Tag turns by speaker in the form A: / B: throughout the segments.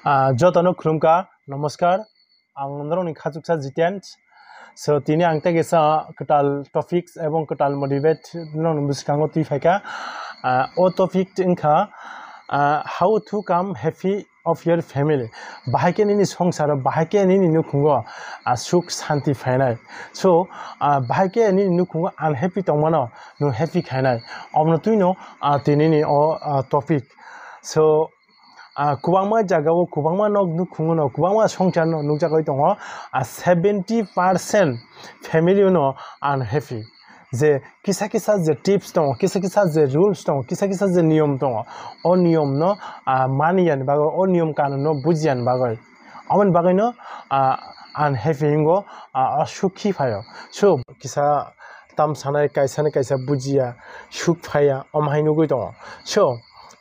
A: Jotano Krumka, Namaskar, Angandroni Kazuksa Zitens. So Tini Angta Gesa Katal topics, Ebon Katal motivate non Muskango Tifaka, O topic Inka, how to come happy of your family. Bahaken in his hongsara, Bahaken in Nukungo, a Suk Santi Finite. So Bahaken in Nukungo, unhappy Tomano, no happy Kanai. Omnotuino, Tinini or topic. So kubangma jagao kubangma nog nukungo kubangma songchar no nukjagai tongo 70% family no unhappy je kisa je tips tongo kisa je rules tongo kisa je niyom tongo o niyom no maniyan bago o niyom kanun no bujiyan bago amon bagai no unhappy ngo asukhi phayo so kisa tam sanai kaisa bujiya suk phaya omhainu goi tongo so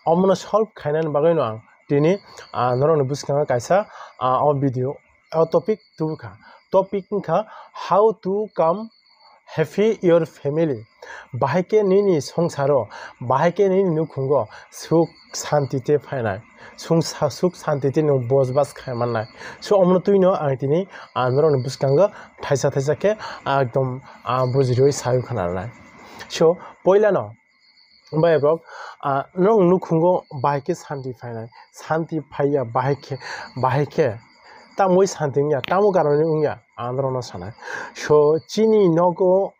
A: amno solve khainan bagai no Tini Norona Buskanga Kaisa on video our topic tuka topic ka how to come happy your family Bahake nini songsaro Bahake nini nukungo suk santite final suk santite no bosbas khamanai so omno tuino angtini Norona Buskanga thaisa ke ekdom bujiroi sayu khanalai so poila no By Rock, no Nukungo, Bike Santi Fine, Santi Paya, Bike, Tamois hunting ya, Tamugarunya, Androna Sana. So, Chini Nogo,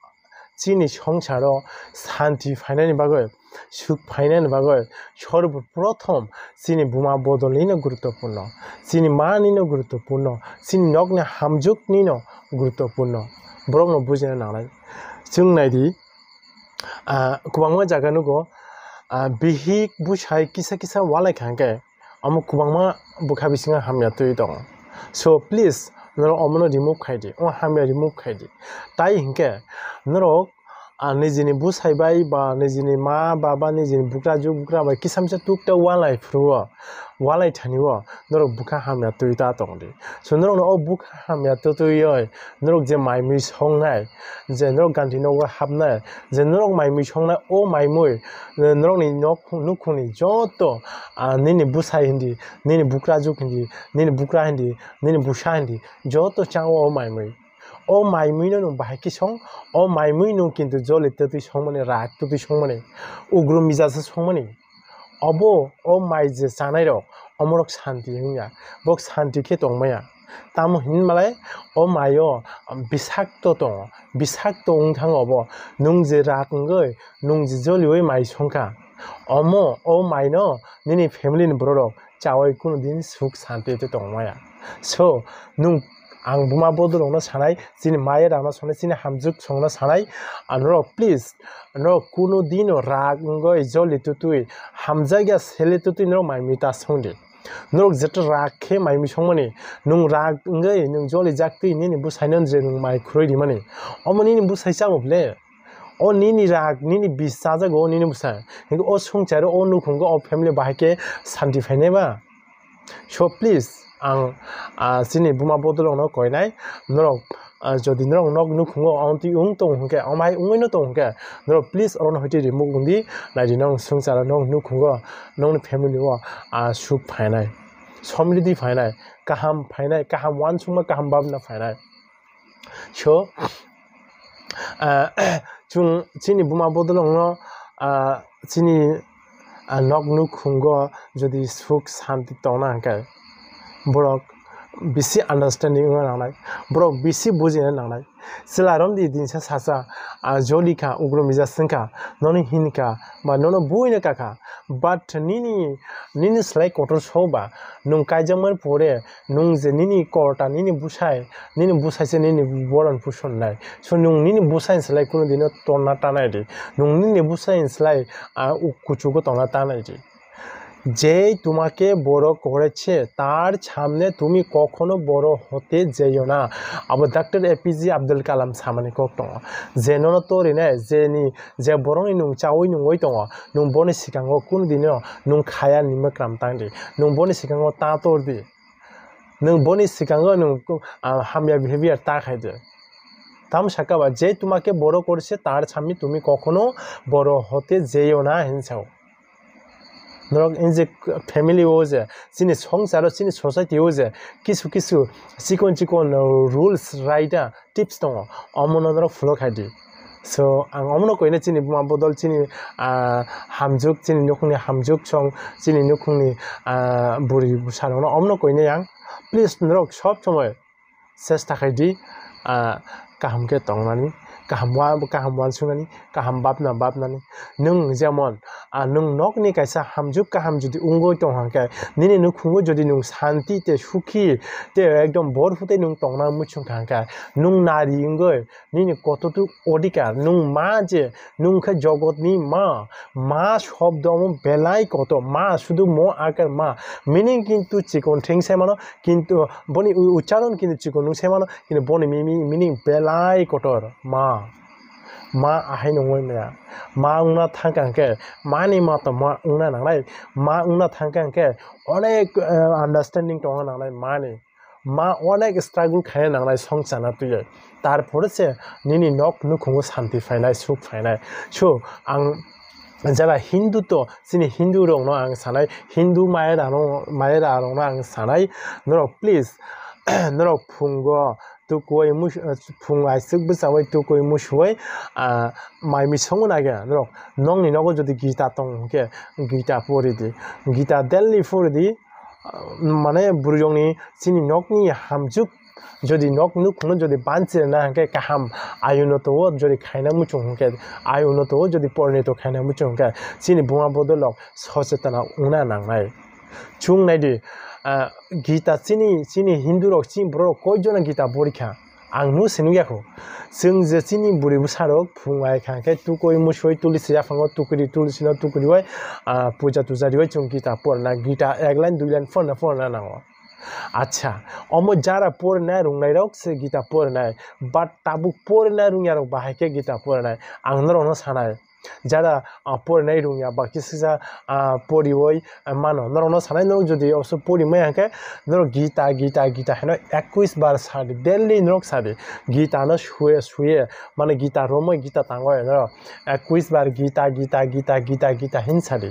A: Chini Hongcharo, Santi Fine Bagel, Shuk Pine Bagel, Shorb Protom, Sini Buma Bodolino Grutopuno, Sini Manino Grutopuno, Sini Nogna Hamjuk Nino Grutopuno, Brono Bujan, Sung Nadi. Kubangma jaganugo bihik bushai kisa walai khanke amo kubangma bukha bisinga hamya tui dong so please noro omno remove khaidi o hamya remove khaidi tai hinke noro nijini bushai bai ba nijini ma baba nijini bukra bai kisamsa tukta walai fruwa walai thaniwo noro bukha hamya tui ta tongdi so noro o bukha hamya tui oi noro je mai mi songnai je noro ganti no habnai je noro mai mi songnai o mai mui noro ni nukuni joto nini bushai hindi nini bukra juk hindi nini bukra hindi nini busha hindi joto changwo o mai mui o mai mui no bahaki song o mai mui no kintu joli tati songmane rak tati songmane ugru mijasa songmane obo o mai je sanai ro omorok santi hingya bok santi ke tongmaya tamo hin malai o mayo bisakto tong bisakto ungthang obo nung je rak ngoi nung je joli oi mai songka omo o mai no nini family ni borok chawai kuno din suk santi te tongmaya so nung ang buma bodol no sanai sini maya rama sone sini hamjuk songna sanai anro please no kuno dino rag ngoi joli tutui hamjaga sele tutui no mai mita songdi no jet rakhe mai mi songmani nung rag ngoi nung joli jakti nini busainon je nung mai khroidi mani omoni ni busai changoble o nini rag nini bisaja go nini busai o songcharo o nukungo o family bahake santi phaineba so please ang sini buma bodol no koinai norok jodi norok nok nukungo anti tong hungke amai ungoi no tong hungke norok please oron hoiti remove gundi nai nong sungsara nok nukungo nong family wo suk phainai somridi phainai kaham wan sungma kaham babna phainai so chung sini buma bodol no sini nok nukungo jodi suk santi tona hungke borok bisi understanding nangnai borok bisi bujina nangnai silarom di dinsa sasa jolika ugromija singka noni hinka ba nono buina kaka but nini slai kotor soba nung kaijamar pore nung je nini korta nini busai se nini boran pushon nai so nung nini busai slai kuno dino tonna tanai di nung nini busai slai ukuchugo tonna tanai di যে তোমাকে বড় করেছে তার সামনে তুমি কখনো বড় হতে যেও না Abu doctor APJ Abdul Kalam সামানি cock দङ যেন তোরিনে যেনি যে বরনি নুং চাওই নুংই দङ নুং বনি सिगाङो कुन दिनो नुं खाया निम क्राम तांदि नुं बनि सिगाङो ता तोरदि नुं बनि सिगाङो नुं हामिया बिहेवियर ता खायदे তাম সাকাবা যে তোমাকে বড় করেছে তার সামনে তুমি কখনো বড় হতে যেও না হিনসাও নরক ইন যে ফ্যামিলি ও যে চিনি সংসার চিনি সোসাইটি ও যে কিছু কিছু চিকন চিকন রুলস রাইটা টিপস দङ অমন নরক follow খাইদি so ang omno koine chini buma bodol chini hamjuk chini nukungni hamjuk song chini nukungni buri busarongno omno koine yang please norok sob somoy chesta khaidi kahamke tongnani kaham wansungani kaham babnani nung jemon nung nokni kaisa hamjuk kaham jodi ungoi tonghangke nini nukhungo jodi nung shanti te sukhi te ekdom borfute nung tongna muchung khangka nung nari ingoi nini kototu odikar nung ma je nung kha jogotni ma shobdom belai koto ma শুধু mo akar ma meaning kintu chikon thing semano kintu boni ucharon kintu chikon nung semano kintu boni meaning belai kotor ma ahai nongoi mya ma ungna thangkangke mani ma to ma ungna nanglai ma ungna thangkangke onek understanding tonga nanglai mani ma onek struggle khaina nanglai songchana tuye tarpore se nini nok nukhungo shanti phainai suk phainai so ang যারা হিন্দু তো চিনি হিন্দু রং ন আং সানাই হিন্দু মায়েরা রং ন আং সানাই নরক please নরক ফুঙ্গ tukoi mus phung ai sik busawai tukoi musoi mai mi songun age nrok nong ni nogo jodi gita tong ke gita poridi gita delli foridi mane burjongni chini nokni hamjuk jodi nok nu khunu jodi banche na ke kaham ayuno to jodi khaina muchung ke ayuno to jodi porni to khaina muchung ke chini bunga bodolok sochetana ungna nangnai chung naidi gita chini hindu rok chin bro koijona gita borikha ang nu sinuyako जों जे चिनि बुरि बुसारक फुंगाय खांके तुकoi मुसoi तुलसी आफांगो तुकरि तुलसीनो तुकरि वय पूजा तुजारि वय जों गीता पढ़ना गीता एक line दुई line फरना नांगो अच्छा अमो जारा पढ़ना रुंगनाय रक से गीता पढ़नाय बाट ताबु पढ़ना रुंया रक बाहायके गीता पढ़नाय आं नरनो सानाय যারা পড়নাই রুঙিয়া বাকি সিজা পড়িওই মানো নরনো সানাই নরক যদি অবশ্য পড়িমাই আঁকে নরক গীতা হেন 21 বার সারি ডেলি নরক সারি গীতা ন শুয়ে মানে গীতা রময় গীতা তাঙ্গয় নরক 21 বার গীতা হিন সারি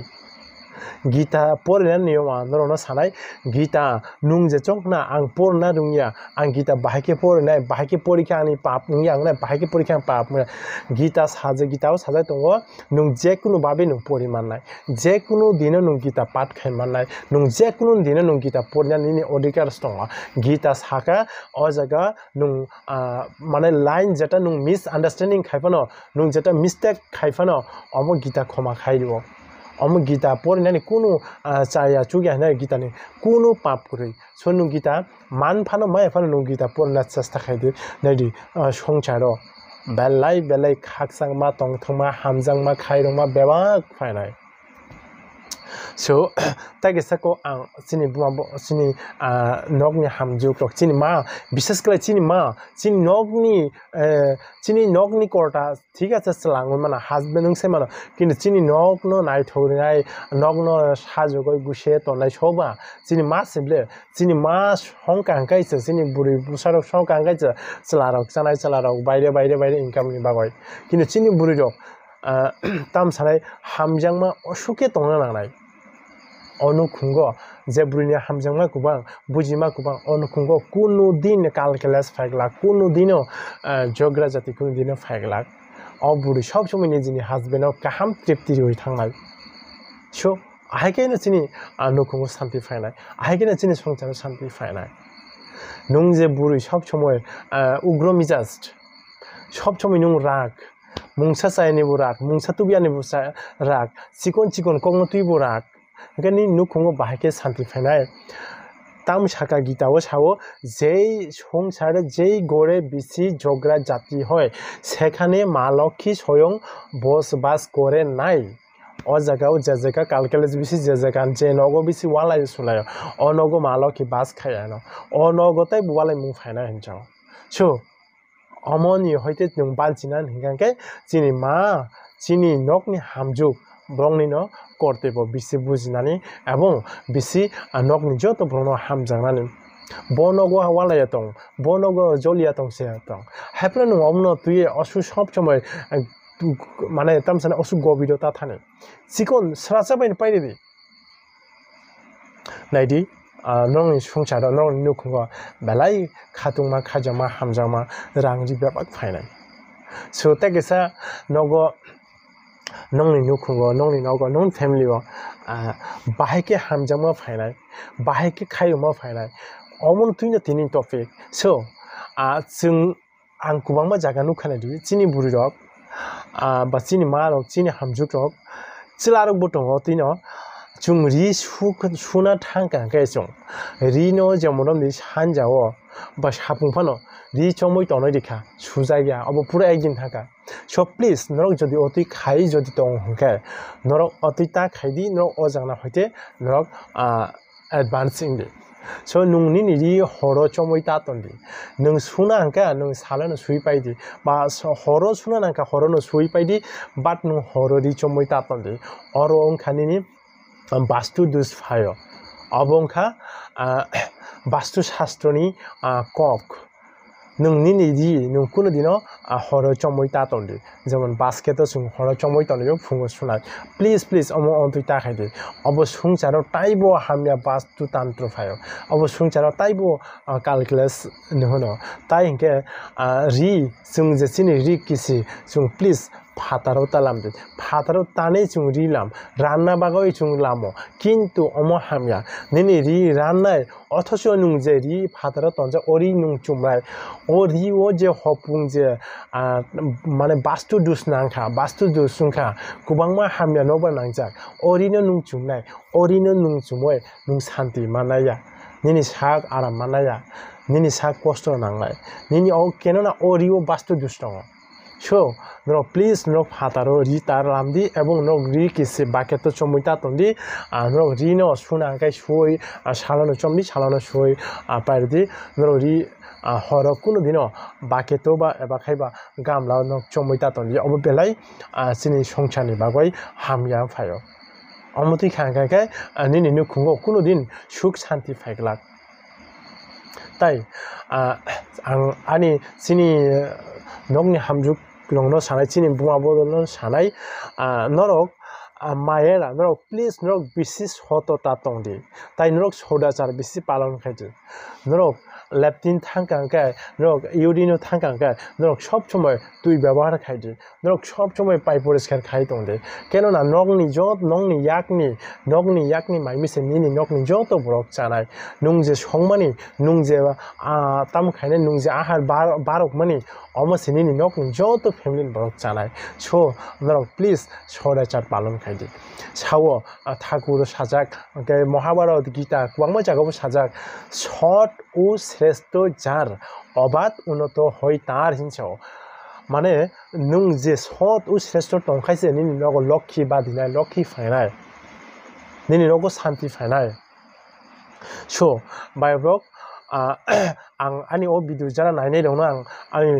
A: gita porna niyo norono sanai gita nung je chongna ang porna rungya ang gita bahake porna bahake porikha ani pap nungya ang na bahake porikha pap gita saje gita saja tongo nung je kunu babe nung poriman nai je kunu dino nung gita pat khaiman nai nung je kunu dino nung gita porna nini odikar stonga gita saka o jaga nung mane line jeta nung misunderstanding khaifano nung jeta mistake khaifano omo gita khoma khaidibo অমু Gita পড়িনানি কোনো চায়া চুগিয়া না গীতা নি কোনো পাপ করি সনু গীতা মান Fanon মাই Fanon নু গীতা পড়না চেষ্টা খাইদি নাইদি সংসার বেলাই খাকসাং মা টংথংমা হামজাংমা খাইরংমা বেবাক ফাইনাই so tagi sako ang chini buma chini nogni hamjuk rok chini ma bishas kore chini nogni korta ঠিক আছে slang mana husband nung se mana কিন্তু chini nogno nai thorinai nogno sajogoi gushe tonai soba chini ma sible chini ma songkang kaisa chini buri busarok songkang kaisa chalarok baire income ni bagoi কিন্তু chini buri rok tam sanai hamjangma osuke tongna nangnai অনুখুঙ্গ যে বুড়িনি হামজাংমা কুবাং বুজিমা কুবাং অনুখুঙ্গ কোনো দিন calculus 5 lakh কোনো দিনও জগ্রা জাতি কোনো দিনও 5 লাখ অ বুড়ি সব সময় নিজেনি হাজবেন্ডও কাহাম তৃপ্তি হই থাংনাই সো আহাইকেনো চিনি অনুখুঙ্গ শান্তি ফাইনাই আহাইকেনো চিনি সংসার শান্তি ফাইনাই নং যে বুড়ি সব সময় উগ্র মিজাজ সব সময় নং রাগ মুংসা চাইনিবো রাগ মুংসা তুবিয়ানিবো রাগ চিকন কংনো তুইবো রাগ গনি নুখুঙ্গো বাহাকে শান্তি ফাইনাই তাম শাকা গীতাও সাও যেই সংসারে যেই গড়ে বেশি ঝগড়া জাতি হয় সেখানে মা লক্ষ্মী স্বয়ং বসবাস করে নাই ও জায়গাও যে জায়গা কালকালেজ বেশি যে জায়গা যে নগো বেশি ওয়ালাই সুলায় অনগো মা লক্ষ্মী বাস খায়ান অনগতাই বুয়ালাই মুং ফাইনাই হিনজাও সো অমনি হইতে নং বানচিনান হিংকাকে চিনি মা চিনি নকনি হামজুক ব্রংনিনো করতেব বেশি বুঝিনানি এবং বেশি নকনি যত ব্রংনো হামজাংনানি বনগো ওয়ালায়া দং বনগো জলিয়া দং সে দং হেপ্লা নং অমনো তুই অসু সব সময় মানে তামসানে অসু গভীরতা থানে চিকন স্রাচাবাইন পাইরেদি naidi nong sungcharo nong nukungo belai khatungma khajama hamjama rangji bebak phainai so tegesa nogo nongni nukungo nongni nogo nong family o bahike hamjama phainai bahike khayuma phainai omon tuino tini topic so जों आं गोबांबा जागा नुखानाय दि चिनि बुरि रक बा चिनि मा रक चिनि हामजुक रक चिलारक बटंग तिनो जों रि सुना थांका गायसं रिनो जमरम नि सानजाओ बा सापुंफानो रि चमै तनै दिखा सुजागिया अब पुरा एकदिन थाका सो प्लिज नरक जदि अति खाइ जदि दं हंके नरक अति ता खाइदि नरक अजांना हयते नरक एडभान्सिंग दि so nung ni ri horo chomoi ta tondi nung suna angka nung sala no sui paidi ba horo suna angka horo no sui paidi but nung horo ri chomoi ta tondi oro ongkhani ni bastu dus phayo abongkha bastu shastroni kok nung ni ri nung kuno dino horo chomoi ta tondi jemon basket sung horo chomoi tondi phungo sunai please omo ontui ta khaidi obo sungcharo taibo hamya bastu tantro phayo obo sungcharo taibo calculus nohono tai hinke ri sung je chini ri kisi sung please फातारो तालामदे फातारो ताने chung rilam ranna bagoi chung lamo kintu omo hamya nini ri rannaय अथस nung je ri फातारो tonja ori nung chumrai ori o je hopung je mane bastu dus nangkha bastu dus sungkha kubangma hamya noba nangjak ori no nung chumnai ori no nung chumoi nung santi manaya nini sak aram manaya nini sak kosto nanglai nini o kenona ori o bastu dus tongo so no please no fataro ri tar lamdi ebong no ri kisi baketo chomuita tondi no ri no suna kai soi salano chomdi salano soi pardi no ri horo kuno dino baketo ba eba khaiba gamla no chomuita tondi obo belai sini songchani bagoi hamya phayo omoti khanga kai nini no khungo kuno din suk shanti phaiglak tai ani sini nongni hamjuk longno sanai chini buma bodolno sanai norok mayera norok please norok bisis hoto ta tongdi tai norok soda char bisi palon khaiti norok leptin thangkangka norok iodino thangkangka norok sob somoy tui ব্যবহার khaiti norok sob somoy pai poriskar khai tongde kenona nongni yakni maimise nini nokni joto borok chanai nungje songmani nungje tam khaine nungje ahar barok mani almost nini nokni joto family borok chanai so norok please soda char palon khaiti sawo thakur sajak Mahabharata Gita kubangma jagao sajak short o শ্রেষ্ঠ jar obat unoto hoi tar hinsao মানে nung je short o শ্রেষ্ঠ tongkhaise nini nogo lokhi badinai lokhi phainai nini nogo shanti phainai so biobrok ang ani o video jara nainai dong ang ani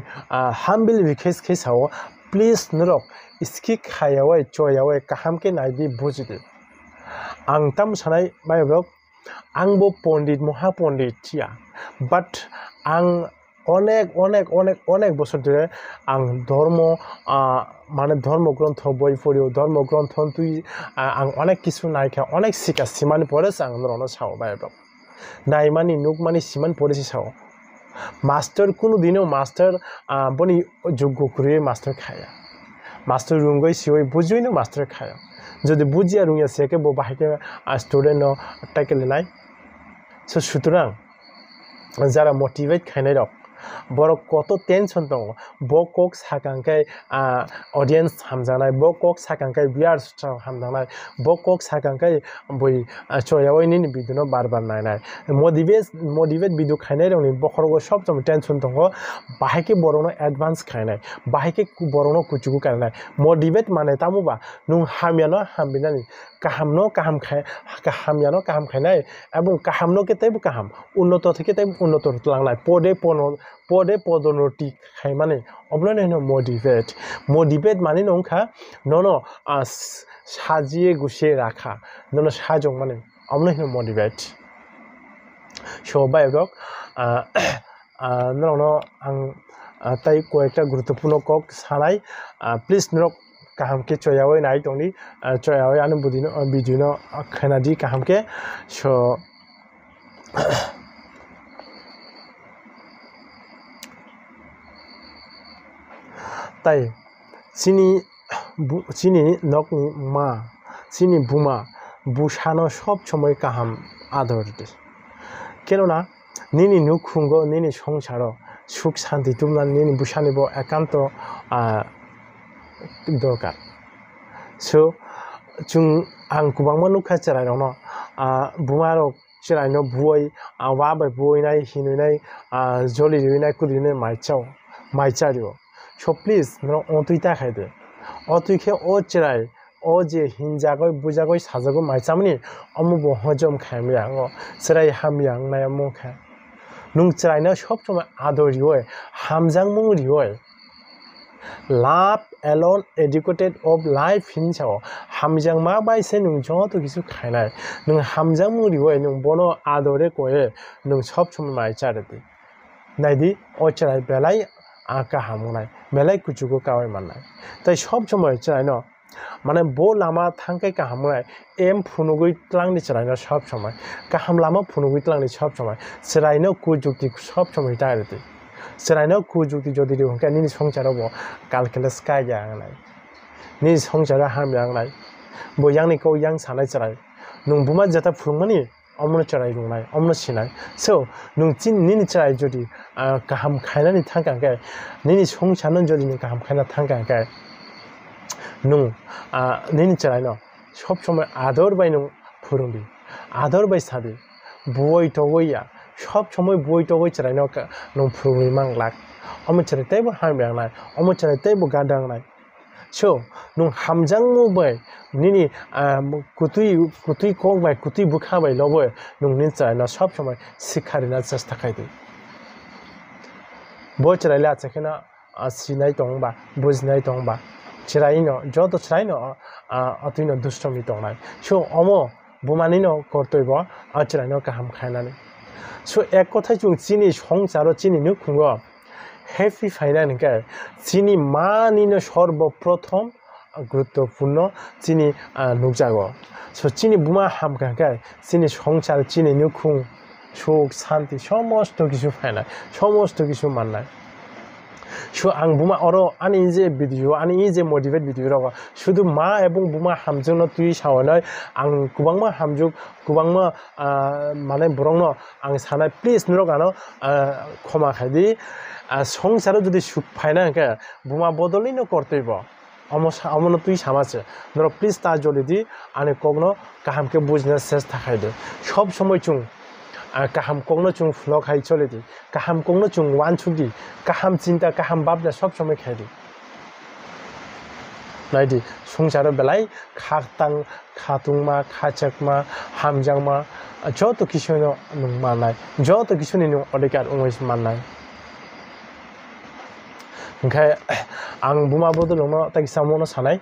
A: humble request khaisao please norok skip khayawai choyawai kahamke naidi bujidi ang tam sanai biobrok angbo pondit moha pondit tia but ang অনেক বছর ধরে আং ধর্ম মানে ধর্মগ্রন্থ বই পড়িও ধর্মগ্রন্থ তুই আং অনেক কিছু নাইখা অনেক শিখা সিমান পড়েছে আং রণ সাও বাইব্রক নাইমানি নুকমানি সিমান পড়েছি সাও মাস্টার কোনো দিনও মাস্টার বনি যোগ্য করে মাস্টার খায়া মাস্টার রুঙ্গই সিওই বুঝুই না মাস্টার খায়া যদি বুঝিয়া রুঙ্গিয়া সেকে বো বাহিকে স্টুডেন্ট টাইকেলে নাই সো সুতরাং যারা মোটিভেট খাইনাই রক borok koto tension dong bokok sakangkai audience hamjanai bokok sakangkai viewers hamjanai bokok sakangkai boi choyawai ni biduno barbar nainai motivate bidu khainai roni bokhorgo sob som tension dong bahike borono advance khainai bahike borono kuchugu kainai motivate mane tamuba nung hamyano hambinani kahamno kaham khai kahamyano kaham khainai ebong kahamno ke taibu kaham unnoto theke taibu unnoto langlai pode podonoti khai mane oblone no motivate mane nongkha nono sajiye gusiye rakha nono sajong mane oblone no motivate so biobrok nono ang tai koekta guruttopurno kok sanai please norok kahamke choyawai nai tongni choyawai anu budino video khanadi kahamke so তাই চিনি নকনি মা চিনি বুমা বুসানো সব সময় কাহাম আদর কেননা নিনি নুখুঙ্গ নিনি সংসার সুখ শান্তি তোমরা নিনি বুসানিব একান্ত দরকার সো जों आं गोबांबा नुखा चेरायनावनो बुमारok चेरायनो बुयै वाबाय बुयनाय हिनुनाय जलि रुइनाय कुदिनाय माइचारियो so please no otui taखायदो otुइखे o Cherai o जे हिनजागय बुजागय साजागय माइचामनि अमुबो हजम खायमियांगो चेराय हामियांगनाय मुखा नुं चेरायनो सब समय आदरियोय हामजांमुंरियोय Love alone educated of life हिंसाव हामजां मा बायसे नुं जत किसु खायनाय नुं हामजां मुरिवय नुं बनो आदरे कोए नुं सब समय माइचारदि नायदि अचराय बेलाय आका हामुनाय बेलाय कुचुको कावय माननाय ताय सब समय चरायनो माने बो लामा थांकाय का हामुनाय एम फुनुगै त्लांनि चरायनो सब समय काहाम लामा फुनुगै त्लांनि सब समय चरायनो कुजुक्ति सब समय दायरदि चरायनो कुजुक्ति जदि दिहुनका निनि संसाराव कालकेलेस कायगांनाय निनि संसारा हामयांगनाय बोयांनिखौ yang सानाय चराय नुं बुमा जता फुंमानि अमनो चराय रुंनाय अमनो सिनाय सो नुं चिन निनि चराय जदि काहाम खायनानि थांकांकाय निनि संसारनो जदि नुं काहाम खायना थांकांकाय नुं निनि चरायनो सब समय आदर बाय नुं फुरुंदि आदर बाय सादि बुय तवैया सब समय बुय तवै चरायनो नुं फुरुंगै मांगलाक अमो चराय तैबो हामयांगनाय अमो चराय तैबो गादांनाय so नुं हामजांमु बाय निनि कुतुइ कों बाय कुतुइ बुखा बाय लबो नुं निनि चरायनो सब समय सिखारिना चेष्टा खायदि बो चरायला चखेना सिनाय दंबा बुझनाय दंबा चरायनो जत चरायनो अतुइनो दुष्टमि दंनाय so अमो बुमानिनो कर्तव्य अचरायनो काहाम खायनानै so एक कथाय जों चिनि संसारो चिनि नुखुंगो हेपि फाइनानके चिनि मानिनो सर्वप्रथम गुरुत्वपूर्ण चिनि नुकजागो so चिनि बुमा हामकांकाय चिनि संसार चिनि नुखुं सुख शांति समस्त किछु फायनाय समस्त किछु माननाय so आं बुमा अरो आनि जे भिडिअ आनि जे मोटिवेट भिडिअ रग शुधु मा एबं बुमा हामजोंनो तुइ सावनाय आं गोबांमा हामजुग गोबांमा माने बरंनो आं सानाय प्लिज नरगानो क्षमा खायदि संसारो जुदि सुख फायनांके बुमा बदलिनो कर्तव्य अमनो तुइ सामासे नर प्लिज ता जलिदि आनि कगनो काहामके बुझनो चेष्टा खायदो सब समय चुं काहाम कगनो चुं फ्लग हाय चलेदि काहाम कगनो चुं वान छुदि काहाम चिंता काहाम बापना सब समय खायदि नायदि संसारो बेलाय खातुंमा खाचकमा हामजांमा जत किसुनो नुं माननाय जत किसुनि नुं अधिकार उंगैस माननाय ओंखाय आं बुमा बदलनो ताइसामनो सानाय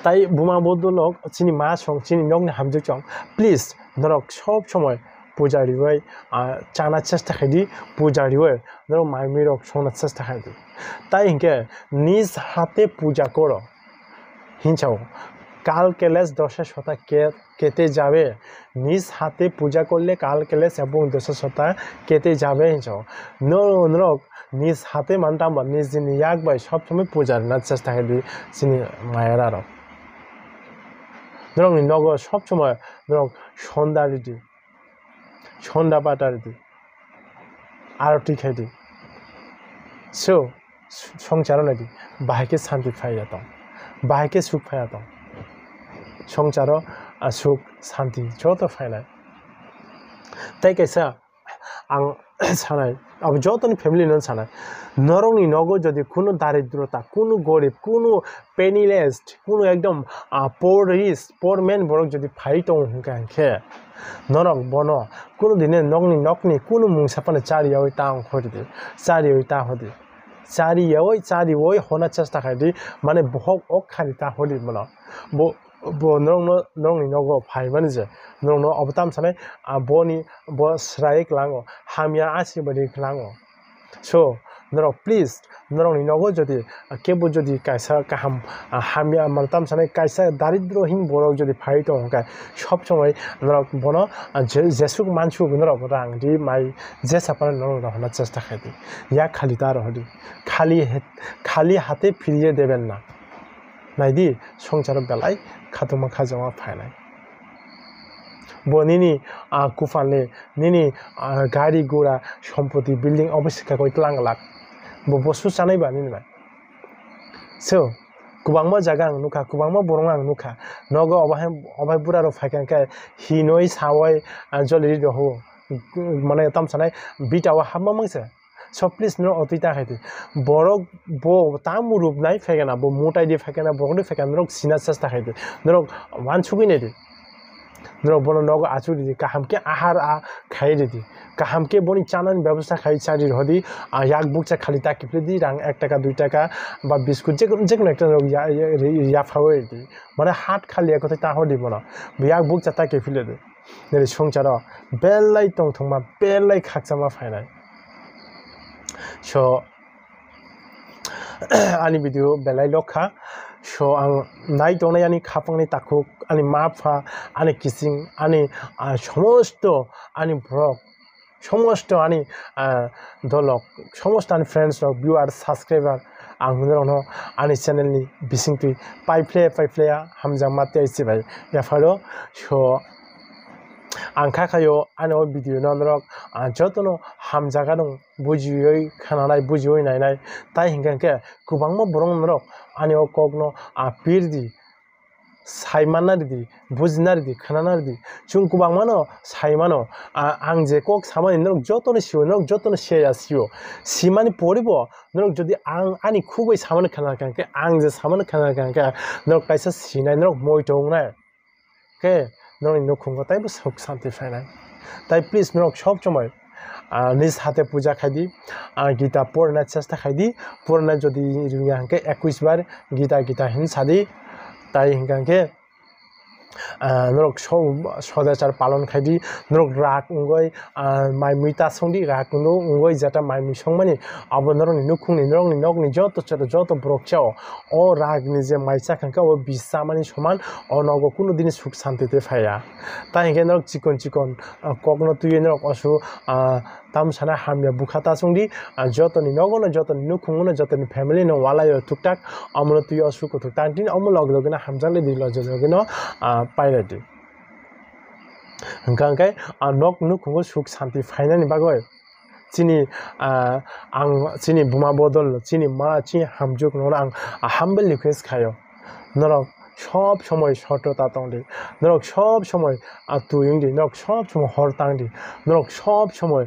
A: ताई बुमा बदलक चिनि मा सं चिनि नगनि हामजुग सं प्लिज नरक सब समय पुजारिवै चाना चेष्टा खायदि पुजारिवै नरक माइमिरक संना चेष्टा खायदि ताई हिंके निज हाते पूजा करो हिंसाव काल केलेस दशा शता केते जाबे निज हाते पूजा करले काल केलेस एबं दशा शता केते जाबे हिंसाव नरक निज हाते मानतामबा निजिनि याक बाय सब समय पुजारिना चेष्टा खायदि चिनि मायारारक नरक नगो सब समय नरक सन्दा बाटारिदि आरती खायदि सो संसार नायदि बाहायके शांति फाया दं बाहायके सुख फाया दं संसार सुख शांति जत फायनाय ताई कैसा आं सानाय अब जतनि फैमिली नन सानाय नरंनि नगो जदि कुनो दारिद्रता कुनो गरीब कुनो पेनिलेस कुनो एकदम पोर मैन बरक जदि फाइ दं हुंकांखे नरक बनो कुनो दिने नगनि कुनो मुंसापाने चारियावै ता हरदि चारियावै ता हरदि चारियावै होना चेष्टा खायदि माने बहक अक खानि ता हरदि मनो bo nong nogo फाइबानो जे नंग अबताम साने बो स्राइक लांगो हामिया आसि बदि लांगो so norok please norok ni nogo jodi kebo jodi kaisa kaham hamya maltam sane kaisa daridro hin borok jodi phai to hongka sob somoy norok bono jesuk mansuk norok rang di mai jesapar norok rahna chesta khaidi ya khali tar hodi khali hate firiye deben na naidi songchar belai khatuma khajama phainai বনিনি কুফালে নিনি গাড়ি গোড়া সম্পত্তি building অবস্থা কই লাখ লাখ বস্তু চানাইবা নিনি না so কুবাংমা জায়গা আং নুখা কুবাংমা বরং আং নুখা নগ অবাই বুড়ার ফাইকাঙ্কা হিনই সাওয়াই জলি দহ মানে তাম চানাই বিটাওয়া হামা মাংসে সব প্লিজ নো অতিতা খাইতে বরক বো তাম রূপ নাই ফেকেনা বো মোটাই দিয়ে ফেকেনা বরক ফেকেনা নরক সিনা চেষ্টা খাইতে নরক ওয়ান ছুকি নেই norok bono nogo achuri di kahamke ahar khai di kahamke boni chanan ব্যবস্থা খাই চারি হদি yak bukcha khali ta kipli di rang 1 টাকা 2 টাকা বা বিস্কুট যে কোনো একটা ইয়া ফাওয়ে দি মানে হাত খালি একতে তা হদি বনা yak bukcha ta kipli di নে সংচার বেলাই টং থংমা বেলাই খাকসামা ফাইনাই so ani video belai lokha so ang nai tonai ani khapangni takuk ani mafa ani kissing ani somosto ani brok somosto ani dolok somosto ani friends rok viewers subscriber ang hono ani channel ni bisingtui paiple hamjang mate aisi bai ya phalo so ang khakayo ano video nonrok jotono hamjaga dong bujioi khananai bujioi nainai tai hingkanke kubangma borong norok ani o kokno pirdi saimanardi bujnardi khananardi chung kubangmano saimano ang je kok samani norok jotono siyo norok jotono seya siyo simani poribo norok jodi ang ani khuboi samani khanarkanke ang je samani khanarkanke norok kaisa sinai norok moitongnai ke norok nokhungo taibo sok santi fainai tai please norok sob somoy নিজ হাতে পূজা খাইদি গীতা পড়না চেষ্টা খাইদি পড়না যদি রুঙ্গাকে 21 বার গীতা হিন সাদি তাই হিঙ্গাকে নরক সদাচার পালন খাইদি নরক রাগ উঙ্গই মাই মুইতা সংদি রাগ উঙ্গই যেটা মাই মিসংমানি আবো নরকনি নুখুংনি নরকনি নগনি যত ব্রকচাও ও রাগনি যে মাইচা খাঙ্কা ও বিশ্বামানি সমান ও নগ কোনো দিন সুখ শান্তিতে ফাইয়া তাই হিঙ্গে নরক চিকন কখনো তুই নরক অসু তাম সানা হামিয়া বুখাতা সংদি যতনি নগনো যতনি নুখুংনো যতনি ফ্যামিলি ন ওয়ালায় টুকটাক আমনো তুই অসু কত তান্টিন আমো লগনা হামজালে দিল লগনো পাইরাটি হংকাঙ্কাই নক নুখুংগো সুখ শান্তি ফাইনানি বাগয় চিনি বুমা বদল চিনি মা চিনি হামজুক নরা আং হাম্বল রিকোয়েস্ট খায় নরক সব সময় সততা তংদি নরক সব সময় তুইংদি নরক সব সময় হর তাংদি নরক সব সময়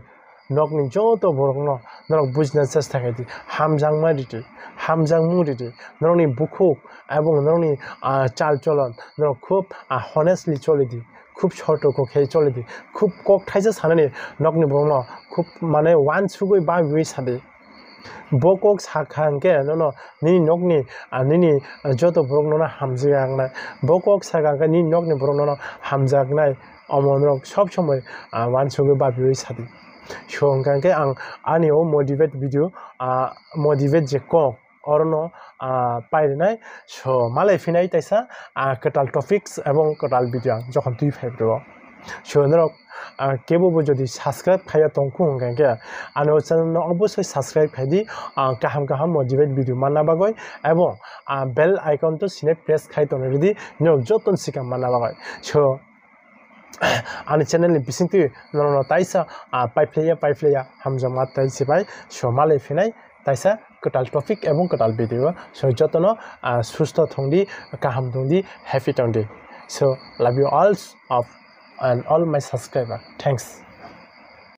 A: নকনি যত বরং নরক বুঝনা চেষ্টা খাইদি হামজাংমুরিটি নরকনি বুকুক এবং নরকনি চাল চলন নরক খুব হনেস্টলি চলে দি খুব সতর্ক খেয়ে চলে দি খুব কক ঠাইসে সানানি নকনি বরং খুব মানে ওয়ান সুগই বা বিই সাদে বকক সাখাংকে নন নিনি নকনি নিনি যত বরং ননা হামজাগনাই বকক সাখাংকে নিনি নকনি বরং ননা হামজাগনাই অমনরক সব সময় ওয়ান সুগই বা BE Sade so hingkanke ang ani o motivate video motivate je kok orno pairinai so malai finai taisa ketal topics ebong ketal video jokhon tui faibro so norok kebo bo jodi subscribe khaya tongku hingkanke ano channel no obossoi subscribe khaidi kaham motivate video manna bagoi ebong bell icon to sine press khai tone redi no joton sikam manna bagoi so ani channel ni bisingti nono taisa paiplaya hamjama taisi bai somalai finai taisa ketal topic ebong ketal video so jotono susto thongdi kaham thongdi happy thongdi so love you all and all my subscriber thanks